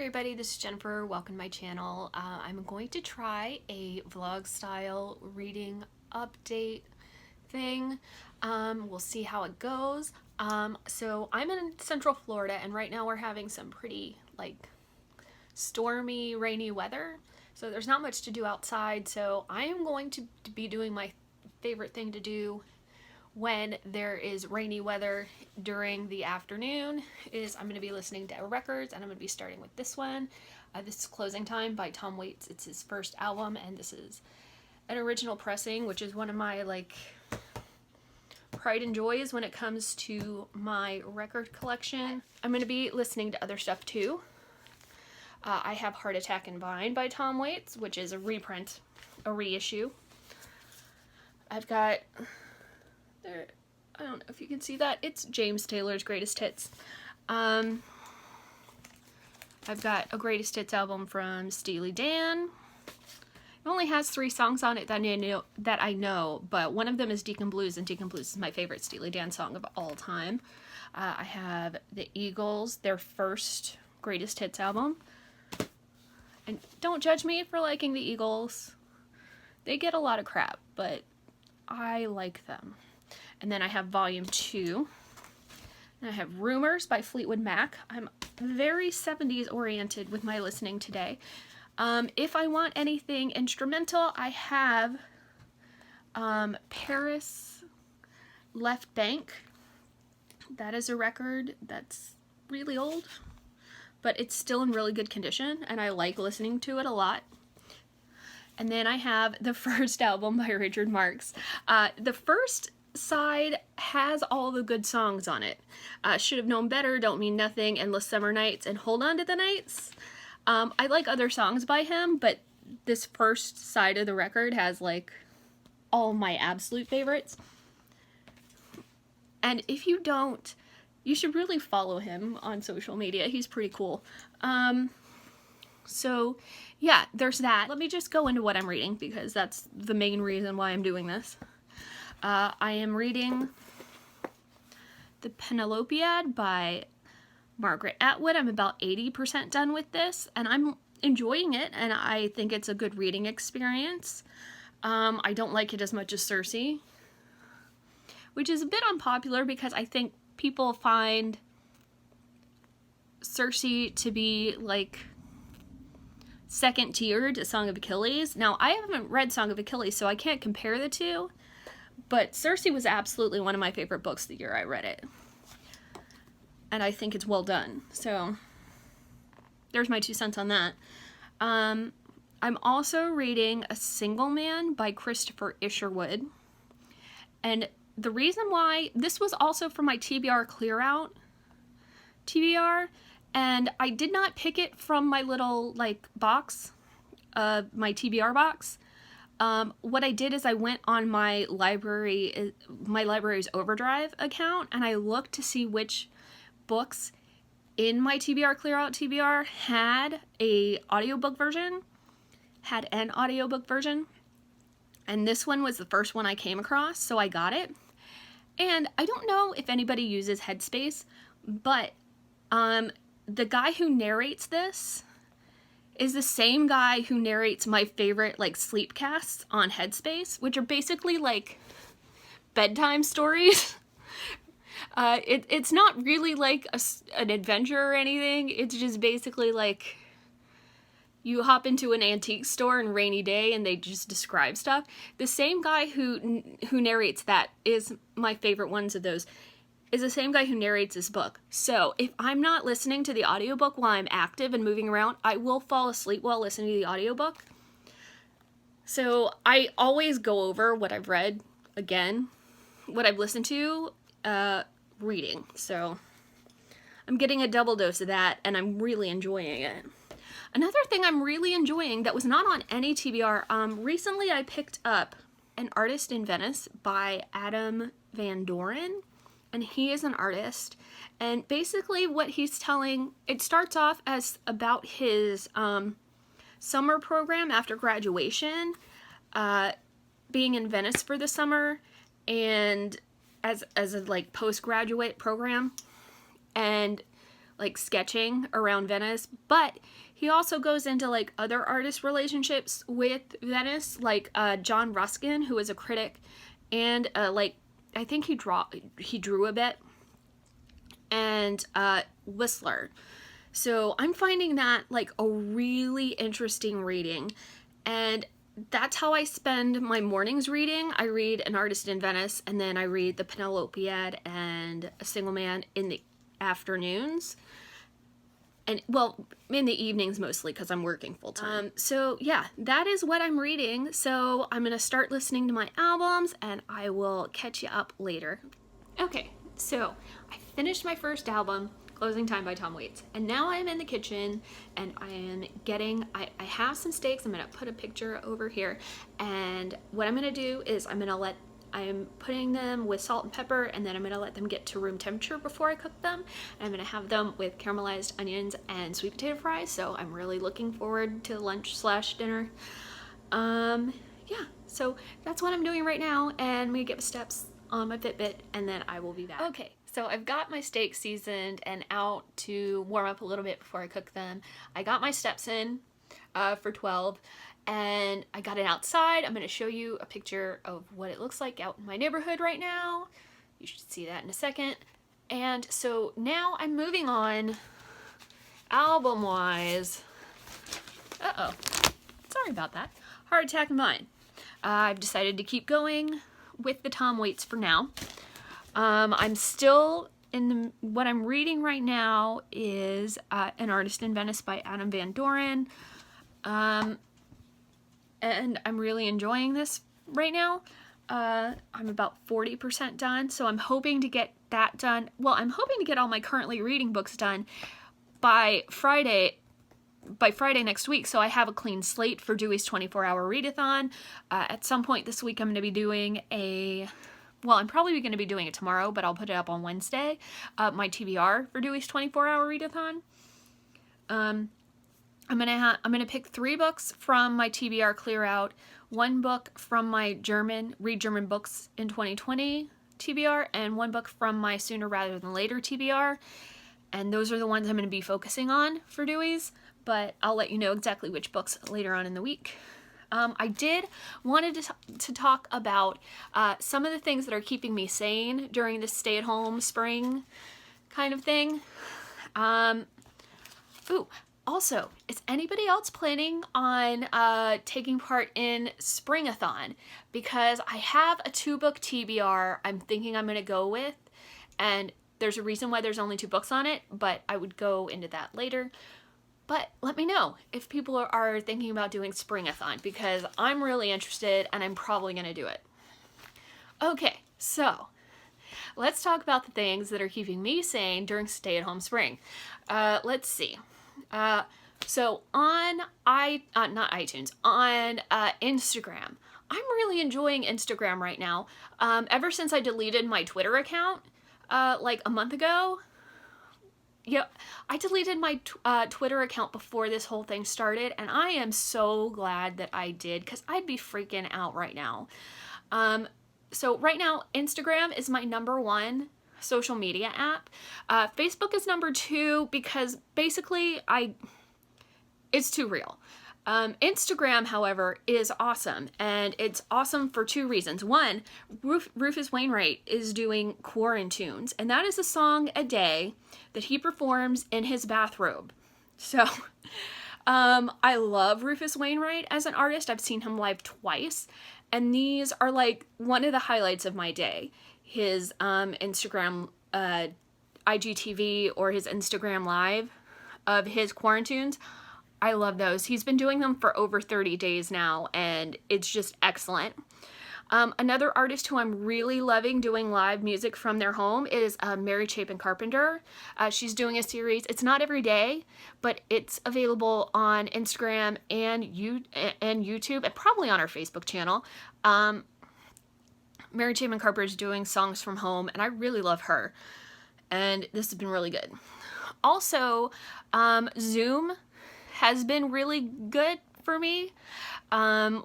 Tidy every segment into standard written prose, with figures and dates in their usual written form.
everybody, this is Jennifer. Welcome to my channel. I'm going to try a vlog style reading update thing. We'll see how it goes. So I'm in Central Florida and right now we're having some pretty stormy, rainy weather. So there's not much to do outside. So I am going to be doing my favorite thing to do when there is rainy weather during the afternoon. I'm going to be listening to records, and I'm going to be starting with this one. This is Closing Time by Tom Waits. It's his first album, and this is an original pressing, which is one of my pride and joys when it comes to my record collection. I'm going to be listening to other stuff too. I have Heart Attack and Vine by Tom Waits, which is a reprint, a reissue. I've got I don't know if you can see that. It's James Taylor's Greatest Hits. I've got a Greatest Hits album from Steely Dan. It only has 3 songs on it that I know, but one of them is Deacon Blues, and Deacon Blues is my favorite Steely Dan song of all time. I have the Eagles, their first Greatest Hits album. And don't judge me for liking the Eagles. They get a lot of crap, but I like them. And then I have Volume 2. And I have Rumors by Fleetwood Mac. I'm very 70s oriented with my listening today. If I want anything instrumental, I have Paris Left Bank. That is a record that's really old, but it's still in really good condition, and I like listening to it a lot. And then I have the first album by Richard Marx. The first side has all the good songs on it. Should Have Known Better, Don't Mean Nothing, Endless Summer Nights, and Hold On to the Nights. I like other songs by him, but this first side of the record has all my absolute favorites. And if you don't, you should really follow him on social media. He's pretty cool. So yeah, there's that. Let me just go into what I'm reading, because that's the main reason why I'm doing this. I am reading the Penelopiad by Margaret Atwood. I'm about 80% done with this, and I'm enjoying it, and I think it's a good reading experience. I don't like it as much as Circe, which is a bit unpopular because I think people find Circe to be second tier to Song of Achilles. Now, I haven't read Song of Achilles, so I can't compare the two. But Circe was absolutely one of my favorite books the year I read it. And I think it's well done. So, there's my 2 cents on that. I'm also reading A Single Man by Christopher Isherwood. And the reason why, this was also for my TBR Clear Out TBR. And I did not pick it from my little, box, my TBR box. What I did is I went on my library's Overdrive account, and I looked to see which books in my TBR Clear Out TBR had an audiobook version, and this one was the first one I came across, so I got it. And I don't know if anybody uses Headspace, but the guy who narrates this is the same guy who narrates my favorite sleep casts on Headspace, which are basically bedtime stories. It's not really an adventure or anything. It's just basically you hop into an antique store on a rainy day and they just describe stuff. The same guy who narrates that is my favorite ones of those. Is the same guy who narrates this book. So if I'm not listening to the audiobook while I'm active and moving around, I will fall asleep while listening to the audiobook. So I always go over what I've read again, what I've listened to, reading. So I'm getting a double dose of that, and I'm really enjoying it. Another thing I'm really enjoying that was not on any TBR, recently I picked up An Artist in Venice by Adam Van Doran. And he is an artist, and basically what he's telling, it starts off as about his summer program after graduation, being in Venice for the summer, and as a postgraduate program, and like sketching around Venice, but he also goes into like other artist relationships with Venice, like John Ruskin, who is a critic, and like I think he drew a bit, and Whistler. So I'm finding that like a really interesting reading, and that's how I spend my mornings reading. I read An Artist in Venice, and then I read the Penelopiad and A Single Man in the afternoons. And, well, in the evenings mostly, because I'm working full-time. So, yeah, that is what I'm reading. So, I'm going to start listening to my albums, and I will catch you up later. Okay, so, I finished my first album, Closing Time by Tom Waits. And now I am in the kitchen, and I am getting, I have some steaks. I'm going to put a picture over here. And what I'm going to do is I'm putting them with salt and pepper, and then I'm going to let them get to room temperature before I cook them. And I'm going to have them with caramelized onions and sweet potato fries, so I'm really looking forward to lunch/dinner. Yeah, so that's what I'm doing right now, and I'm going to get my steps on my Fitbit, and then I will be back. Okay, so I've got my steaks seasoned and out to warm up a little bit before I cook them. I got my steps in for 12. And I got it outside. I'm going to show you a picture of what it looks like out in my neighborhood right now. You should see that in a second. And so now I'm moving on album-wise. Uh-oh. Sorry about that. Heart attack in mine. I've decided to keep going with the Tom Waits for now. I'm still in what I'm reading right now is An Artist in Venice by Adam Van Doran. And I'm really enjoying this right now. I'm about 40% done, so I'm hoping to get that done. Well, I'm hoping to get all my currently reading books done by Friday next week, so I have a clean slate for Dewey's 24-hour readathon. At some point this week, I'm going to be doing I'm probably going to be doing it tomorrow, but I'll put it up on Wednesday, my TBR for Dewey's 24-hour readathon. I'm gonna pick 3 books from my TBR clear out, 1 book from my read German books in 2020 TBR, and 1 book from my sooner rather than later TBR. And those are the ones I'm gonna be focusing on for Dewey's, but I'll let you know exactly which books later on in the week. I wanted to talk about some of the things that are keeping me sane during this stay-at-home spring kind of thing. Also, is anybody else planning on taking part in Springathon? Because I have a 2-book TBR I'm thinking I'm going to go with, and there's a reason why there's only 2 books on it, but I would go into that later. But let me know if people are thinking about doing Springathon, because I'm really interested, and I'm probably going to do it. Okay, so let's talk about the things that are keeping me sane during stay-at-home spring. Let's see. So on not iTunes, on Instagram, I'm really enjoying Instagram right now. Ever since I deleted my Twitter account, like a month ago. Yeah, I deleted my Twitter account before this whole thing started, and I am so glad that I did, because I'd be freaking out right now. So right now, Instagram is my #1 social media app. Facebook is #2 because basically it's too real. Instagram, however, is awesome, and it's awesome for 2 reasons. One, Rufus Wainwright is doing Quarantunes, and that is a song a day that he performs in his bathrobe. So, I love Rufus Wainwright as an artist. I've seen him live twice, and these are like one of the highlights of my day. His Instagram IGTV or his Instagram live of his Quarantunes. I love those. He's been doing them for over 30 days now, and it's just excellent. Another artist who I'm really loving doing live music from their home is Mary Chapin Carpenter. She's doing a series. It's not every day, but it's available on Instagram and YouTube, and probably on our Facebook channel. Mary Chapin Carpenter is doing songs from home, and I really love her. And this has been really good. Also, Zoom has been really good for me. I'm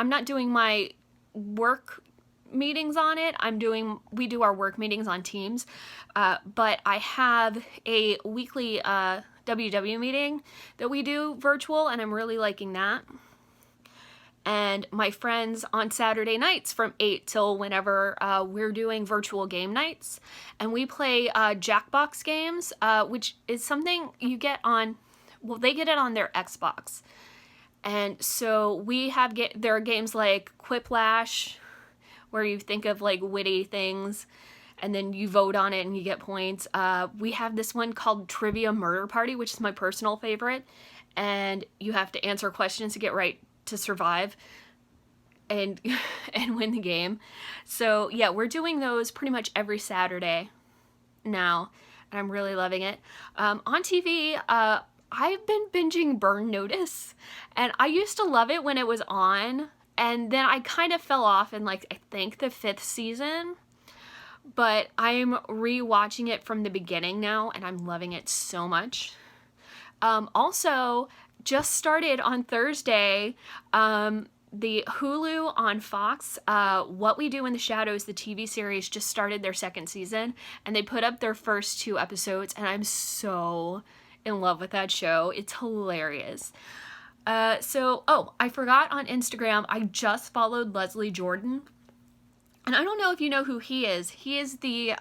not doing my work meetings on it. We do our work meetings on Teams, but I have a weekly WW meeting that we do virtual, and I'm really liking that. And my friends on Saturday nights from 8 till whenever we're doing virtual game nights. And we play Jackbox games, which is something you get on, well, they get it on their Xbox. And so there are games like Quiplash, where you think of like witty things, and then you vote on it and you get points. We have this one called Trivia Murder Party, which is my personal favorite. And you have to answer questions to get right to survive and win the game. So yeah, we're doing those pretty much every Saturday now, and I'm really loving it. On TV, I've been binging Burn Notice, and I used to love it when it was on, and then I kind of fell off in like, I think the 5th season, but I'm rewatching it from the beginning now, and I'm loving it so much. Also, just started on Thursday, the Hulu on Fox, What We Do in the Shadows, the TV series, just started their 2nd season, and they put up their first 2 episodes, and I'm so in love with that show. It's hilarious. I forgot, on Instagram, I just followed Leslie Jordan, and I don't know if you know who he is. He is the,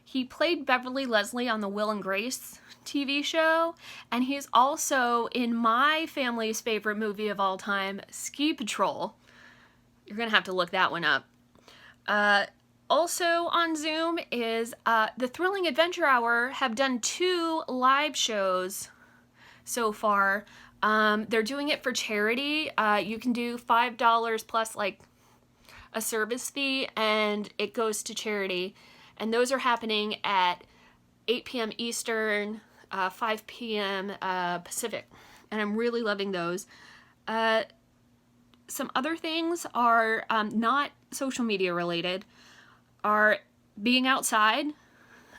he played Beverly Leslie on the Will and Grace TV show, and he's also in my family's favorite movie of all time, Ski Patrol. You're gonna have to look that one up. Also on Zoom is the Thrilling Adventure Hour have done 2 live shows so far. They're doing it for charity. You can do $5 plus like a service fee, and it goes to charity. And those are happening at 8 p.m. Eastern, 5 p.m. Pacific, and I'm really loving those. Some other things are not social media related, are being outside.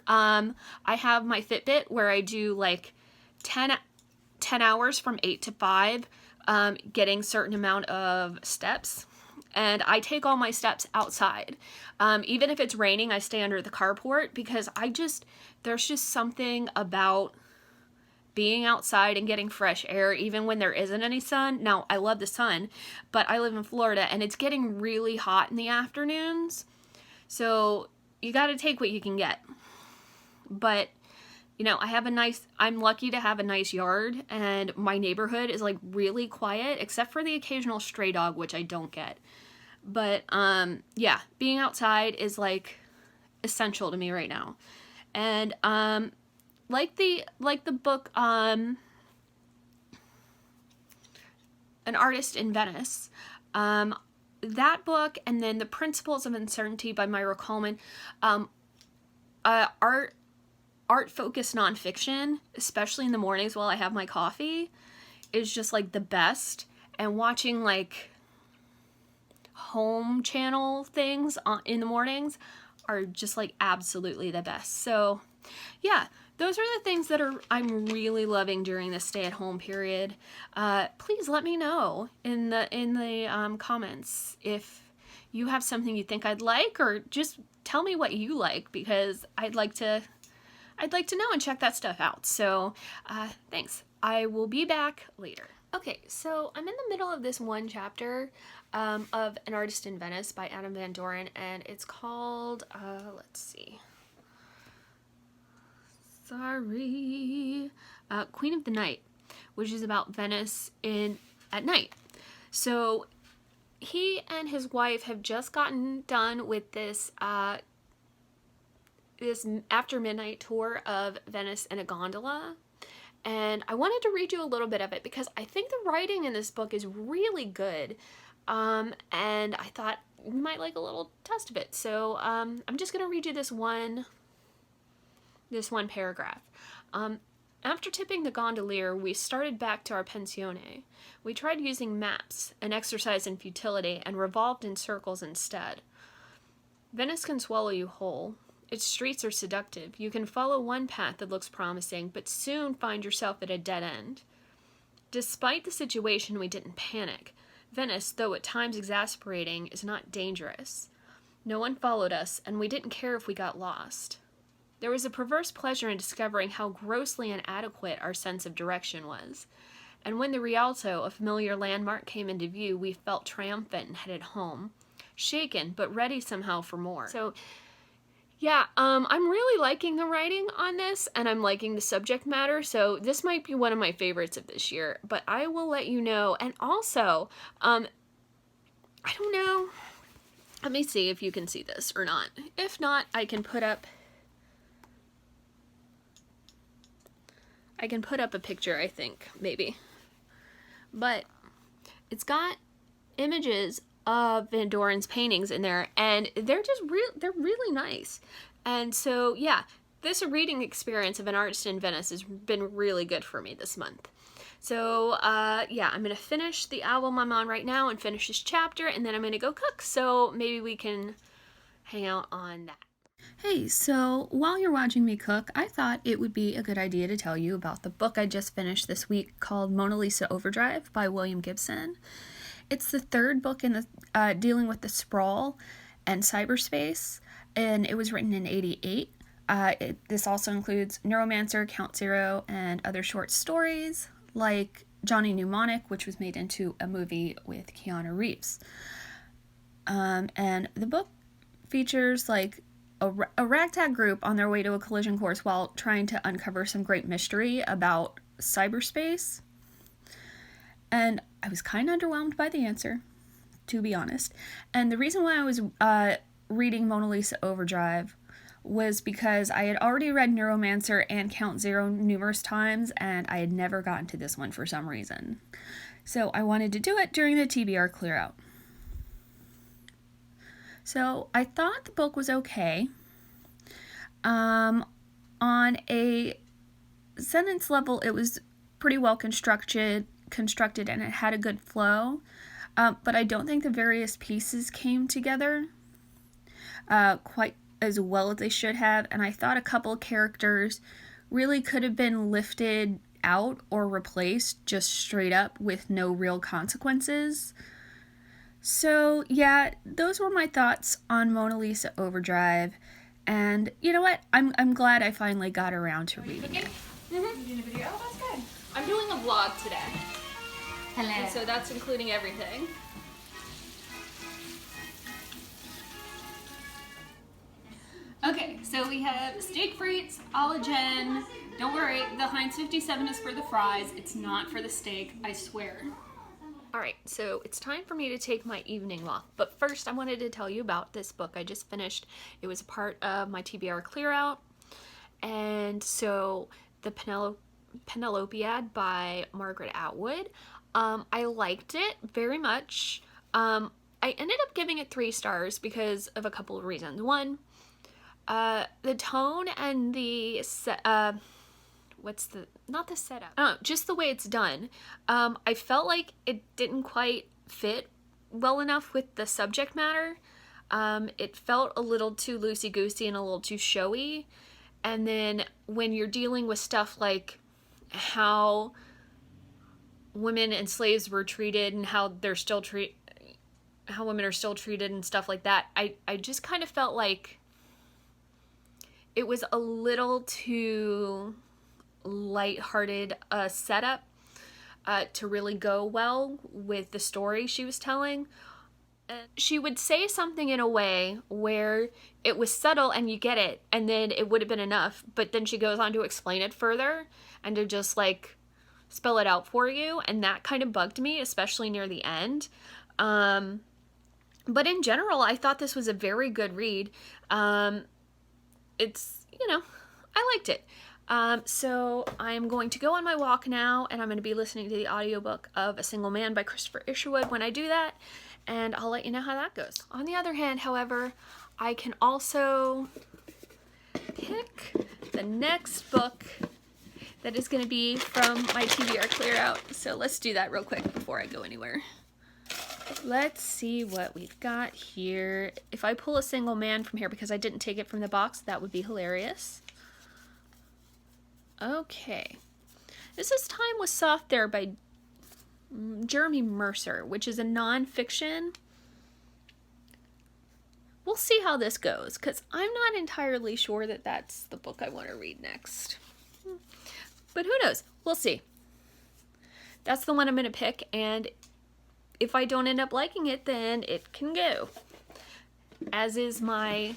I have my Fitbit where I do like 10 hours from 8 to 5, getting certain amount of steps. And I take all my steps outside. Even if it's raining, I stay under the carport, because there's just something about being outside and getting fresh air, even when there isn't any sun. Now, I love the sun, but I live in Florida, and it's getting really hot in the afternoons. So you got to take what you can get. But, you know, I'm lucky to have a nice yard, and my neighborhood is like really quiet, except for the occasional stray dog, which I don't get. But, yeah, being outside is like essential to me right now. And, like the book, An Artist in Venice, that book, and then The Principles of Uncertainty by Myra Coleman, art-focused nonfiction, especially in the mornings while I have my coffee, is just like the best. And watching like home channel things in the mornings are just like absolutely the best. So yeah, those are the things that I'm really loving during this stay-at-home period. Please let me know in the comments if you have something you think I'd like, or just tell me what you like, because I'd like to know and check that stuff out. So thanks. I will be back later. Okay, so I'm in the middle of this one chapter of An Artist in Venice by Adam Van Doran, and it's called, let's see. Queen of the Night, which is about Venice at night. So he and his wife have just gotten done with this after midnight tour of Venice in a gondola, and I wanted to read you a little bit of it because I think the writing in this book is really good, and I thought you might like a little test of it. So I'm just gonna read you this one paragraph. After tipping the gondolier, we started back to our pensione. We tried using maps, an exercise in futility, and revolved in circles instead. Venice can swallow you whole. Its streets are seductive. You can follow one path that looks promising, but soon find yourself at a dead end. Despite the situation, we didn't panic. Venice, though at times exasperating, is not dangerous. No one followed us, and we didn't care if we got lost. There was a perverse pleasure in discovering how grossly inadequate our sense of direction was. And when the Rialto, a familiar landmark, came into view, we felt triumphant and headed home, shaken but ready somehow for more. So, yeah, I'm really liking the writing on this, and I'm liking the subject matter, so this might be one of my favorites of this year, but I will let you know. And also, I don't know, let me see if you can see this or not. If not, I can put up a picture, I think, maybe. But it's got images of Van Doran's paintings in there, and they're just they're really nice. And so, yeah, this reading experience of An Artist in Venice has been really good for me this month. So, yeah, I'm going to finish the album I'm on right now and finish this chapter, and then I'm going to go cook, so maybe we can hang out on that. Hey, so while you're watching me cook, I thought it would be a good idea to tell you about the book I just finished this week called Mona Lisa Overdrive by William Gibson. It's the third book in the dealing with the sprawl and cyberspace, and it was written in '88. This also includes Neuromancer, Count Zero, and other short stories like Johnny Mnemonic, which was made into a movie with Keanu Reeves. And the book features like a ragtag group on their way to a collision course while trying to uncover some great mystery about cyberspace. And I was kind of underwhelmed by the answer, to be honest. And the reason why I was reading Mona Lisa Overdrive was because I had already read Neuromancer and Count Zero numerous times, and I had never gotten to this one for some reason. So I wanted to do it during the TBR clear out. So I thought the book was okay. On a sentence level, it was pretty well constructed, and it had a good flow. But I don't think the various pieces came together quite as well as they should have. And I thought a couple of characters really could have been lifted out or replaced just straight up with no real consequences. So, yeah, those were my thoughts on Mona Lisa Overdrive, and you know what? I'm glad I finally got around to reading it. You doing a video? Oh, that's good. I'm doing a vlog today. Hello. And so that's including everything. Okay, so we have steak frites, a la Jen. Don't worry, the Heinz 57 is for the fries. It's not for the steak, I swear. Alright, so it's time for me to take my evening walk, but first I wanted to tell you about this book I just finished. It was a part of my TBR clear out, and so the Penelopiad by Margaret Atwood. I liked it very much. I ended up giving it 3 stars because of a couple of reasons. One, the tone and the not the setup, just the way it's done. I felt like it didn't quite fit well enough with the subject matter. It felt a little too loosey-goosey and a little too showy. And then when you're dealing with stuff like how women and slaves were treated and how they're still how women are still treated and stuff like that, I just kind of felt like it was a little too lighthearted setup to really go well with the story she was telling. She would say something in a way where it was subtle and you get it, and then it would have been enough, but then she goes on to explain it further and to just like spell it out for you, and that kind of bugged me, especially near the end. But in general, I thought this was a very good read. It's, you know, I liked it. So I'm going to go on my walk now, and I'm going to be listening to the audiobook of A Single Man by Christopher Isherwood when I do that, and I'll let you know how that goes. On the other hand, however, I can also pick the next book that is going to be from my TBR clear out. So let's do that real quick before I go anywhere. Let's see what we've got here. If I pull A Single Man from here, because I didn't take it from the box, that would be hilarious. Okay. This is Time Was Soft There by Jeremy Mercer, which is a non-fiction we'll see how this goes, because I'm not entirely sure that that's the book I want to read next. But who knows? We'll see. That's the one I'm going to pick, and if I don't end up liking it, then it can go. As is my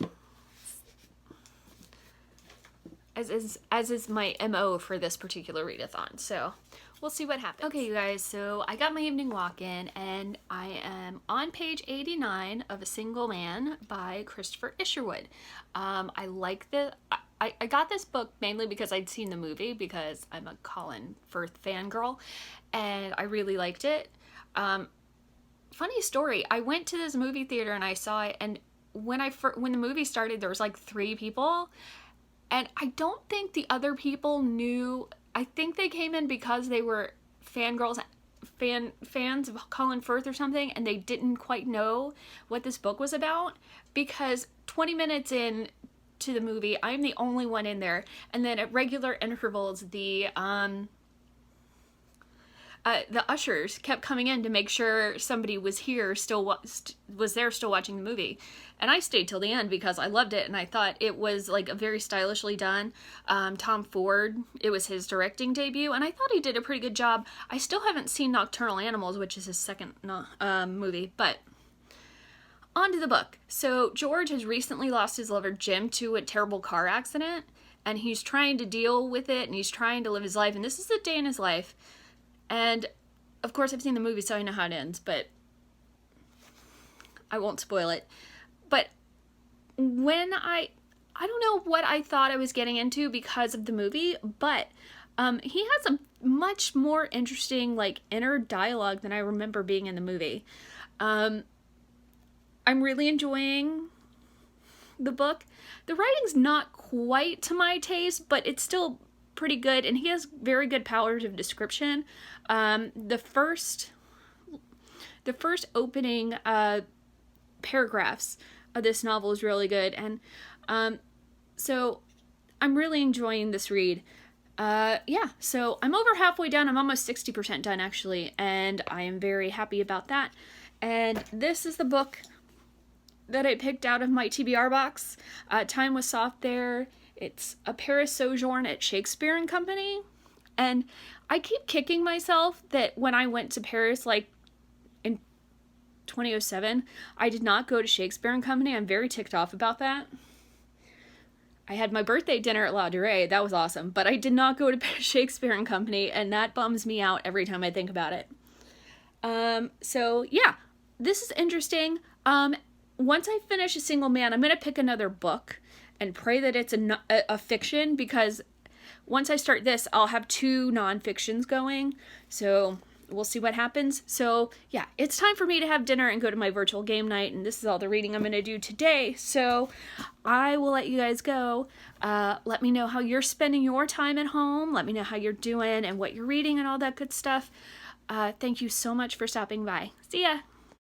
MO for this particular readathon. So we'll see what happens. Okay, you guys, so I got my evening walk in, and I am on page 89 of A Single Man by Christopher Isherwood. I like the... I got this book mainly because I'd seen the movie, because I'm a Colin Firth fangirl, and I really liked it. Funny story, I went to this movie theater and I saw it, and when the movie started, there was like 3 people, and I don't think the other people knew. I think they came in because they were fans of Colin Firth or something, and they didn't quite know what this book was about, because 20 minutes in to the movie, I'm the only one in there, and then at regular intervals, the ushers kept coming in to make sure somebody was here, was there still watching the movie. And I stayed till the end because I loved it, and I thought it was like a very stylishly done. Tom Ford, it was his directing debut, and I thought he did a pretty good job. I still haven't seen Nocturnal Animals, which is his second movie, but on to the book. So George has recently lost his lover Jim to a terrible car accident, and he's trying to deal with it, and he's trying to live his life, and this is a day in his life. And of course I've seen the movie, so I know how it ends, but I won't spoil it. But when I don't know what I thought I was getting into because of the movie, but he has a much more interesting, like, inner dialogue than I remember being in the movie. I'm really enjoying the book. The writing's not quite to my taste, but it's still pretty good, and he has very good powers of description. The first opening paragraphs of this novel is really good, and so I'm really enjoying this read. Yeah, so I'm over halfway done. I'm almost 60% done, actually, and I am very happy about that. And this is the book that I picked out of my TBR box. Time Was Soft there. It's A Paris Sojourn at Shakespeare and Company. And I keep kicking myself that when I went to Paris, like, in 2007, I did not go to Shakespeare and Company. I'm very ticked off about that. I had my birthday dinner at La Durée. That was awesome. But I did not go to Shakespeare and Company, and that bums me out every time I think about it. So, yeah, this is interesting. Once I finish A Single Man, I'm going to pick another book and pray that it's a fiction, because once I start this, I'll have 2 non-fictions going. So we'll see what happens. So yeah, it's time for me to have dinner and go to my virtual game night, and this is all the reading I'm going to do today. So I will let you guys go. Let me know how you're spending your time at home. Let me know how you're doing and what you're reading and all that good stuff. Thank you so much for stopping by. See ya!